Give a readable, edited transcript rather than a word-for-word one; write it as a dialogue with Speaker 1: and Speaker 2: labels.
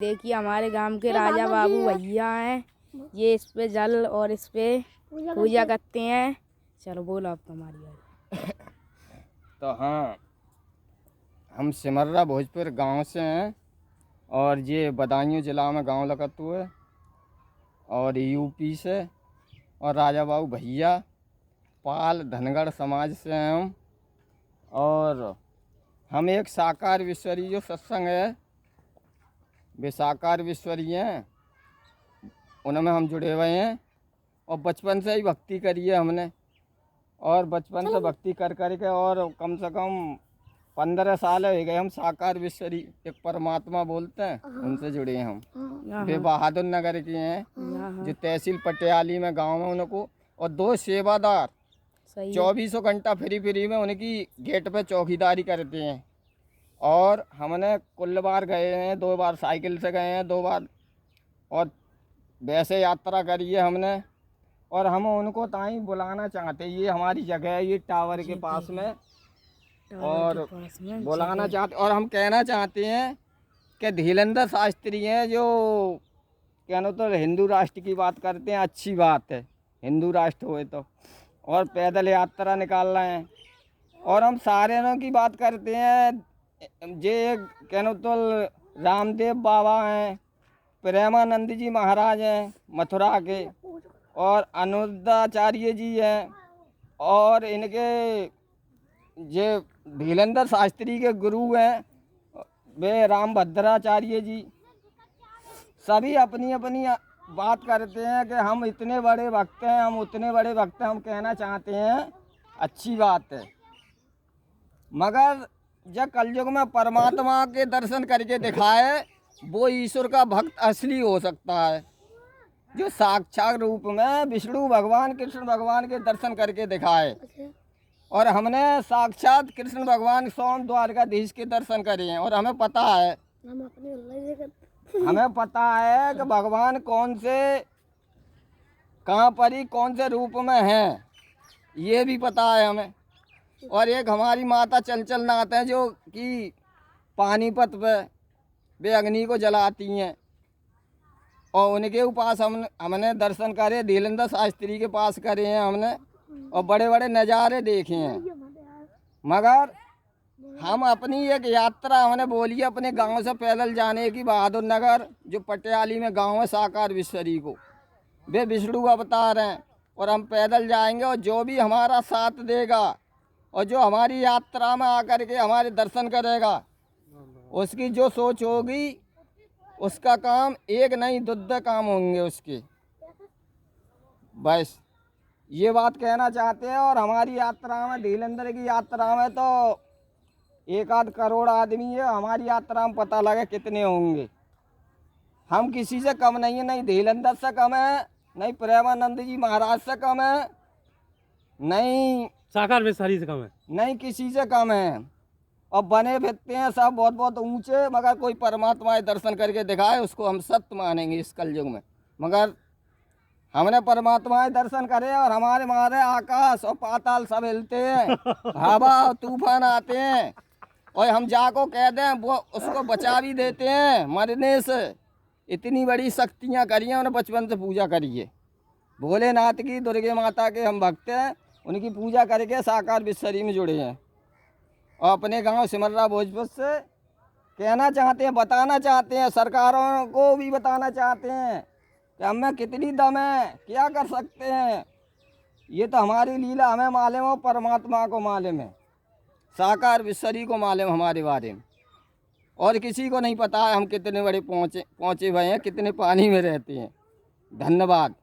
Speaker 1: देखिए हमारे गांव के राजा बाबू भैया हैं, ये इस पे जल और इस पे पूजा करते हैं। चलो बोलो अब तुम्हारी बारी।
Speaker 2: तो हाँ, हम सिमर्रा भोजपुर गांव से हैं और ये बदायूं जिला में गांव लगत हुए और यूपी से। और राजा बाबू भैया पाल धनगढ़ समाज से हैं हम। और हम एक साकार विश्वरी जो सत्संग है, वे साकार विश्वरी हैं, उनमें हम जुड़े हुए हैं। और बचपन से ही भक्ति करी है हमने, और बचपन से भक्ति कर के और कम से कम 15 साल हो गए हम साकार विश्वरी एक परमात्मा बोलते हैं, उनसे जुड़े हैं हम। वे बहादुर नगर के हैं, जो तहसील पटियाली में गांव में उनको। और 2 सेवादार 24 घंटा फ्री में उनकी गेट पे चौकीदारी करते हैं। और हमने कुल बार गए हैं, 2 बार साइकिल से गए हैं, 2 बार और वैसे यात्रा करी है हमने। और हम उनको ताई बुलाना चाहते हैं, ये हमारी जगह है, ये टावर के पास में, और बुलाना चाहते। और हम कहना चाहते हैं कि धीरेन्द्र शास्त्री हैं, जो कहना तो हिंदू राष्ट्र की बात करते हैं, अच्छी बात है हिंदू राष्ट्र हुए तो, और पैदल यात्रा निकाल रहे हैं। और हम सारे की बात करते हैं, जे कहना तो रामदेव बाबा हैं, प्रेमानंद जी महाराज हैं मथुरा के, और अनुरुद्धाचार्य जी हैं, और इनके ये धीरेन्द्र शास्त्री के गुरु हैं वे रामभद्राचार्य जी। सभी अपनी अपनी बात करते हैं कि हम इतने बड़े भक्त हैं, हम उतने बड़े भक्त हैं। हम कहना चाहते हैं अच्छी बात है, मगर जब कलयुग में परमात्मा के दर्शन करके दिखाए, वो ईश्वर का भक्त असली हो सकता है, जो साक्षात रूप में विष्णु भगवान कृष्ण भगवान के दर्शन करके दिखाए। और हमने साक्षात कृष्ण भगवान सोम द्वारकाधीश के दर्शन करे हैं। और हमें पता है कि भगवान कौन से कहाँ पर ही कौन से रूप में हैं, ये भी पता है हमें। और एक हमारी माता चंचल नाथ हैं, जो कि पानीपत पे वे अग्नि को जलाती हैं, और उनके पास हमने दर्शन करे, धीरेन्द्र शास्त्री के पास करे हैं हमने, और बड़े बड़े नज़ारे देखे हैं। मगर हम अपनी एक यात्रा हमने बोली अपने गांव से पैदल जाने की, बहादुर नगर जो पटियाली में गांव है साकार विश्वरी को, वे विष्णु अवतार हैं। और हम पैदल जाएंगे, और जो भी हमारा साथ देगा और जो हमारी यात्रा में आकर के हमारे दर्शन करेगा, उसकी जो सोच होगी उसका काम एक नहीं 2 काम होंगे उसके। बस ये बात कहना चाहते हैं। और हमारी यात्रा में, धीरेन्द्र की यात्रा में तो 1-8 करोड़ आदमी है, हमारी यात्रा में पता लगे कितने होंगे। हम किसी से कम नहीं है, नहीं धीरेन्द्र से कम है, नहीं प्रेमानंद जी महाराज से कम है, नहीं
Speaker 3: साकार विश्वरी से कम है,
Speaker 2: नहीं किसी से कम है। और बने फिरते हैं सब बहुत बहुत ऊंचे, मगर कोई परमात्मा दर्शन करके दिखाए उसको हम सत्य मानेंगे इस कलयुग में। मगर हमने परमात्मा दर्शन करे, और हमारे मारे आकाश और पाताल सब हिलते हैं, हवा और तूफान आते हैं, और हम जाको कह दें वो उसको बचा भी देते हैं मरने से। इतनी बड़ी शक्तियाँ करी हैं, उन्हें बचपन से पूजा करिए। भोलेनाथ की, दुर्गे माता के हम भक्त हैं, उनकी पूजा करके साकार विश्वरी में जुड़े हैं। और अपने गांव सिमर्रा भोजपुर से कहना चाहते हैं, बताना चाहते हैं, सरकारों को भी बताना चाहते हैं कि हमें कितनी दम है, क्या कर सकते हैं। ये तो हमारी लीला हमें मालूम हो, परमात्मा को मालूम है, साकार विश्वरी को मालूम हमारे बारे में, और किसी को नहीं पता है हम कितने बड़े पहुँचे हुए हैं, कितने पानी में रहते हैं। धन्यवाद।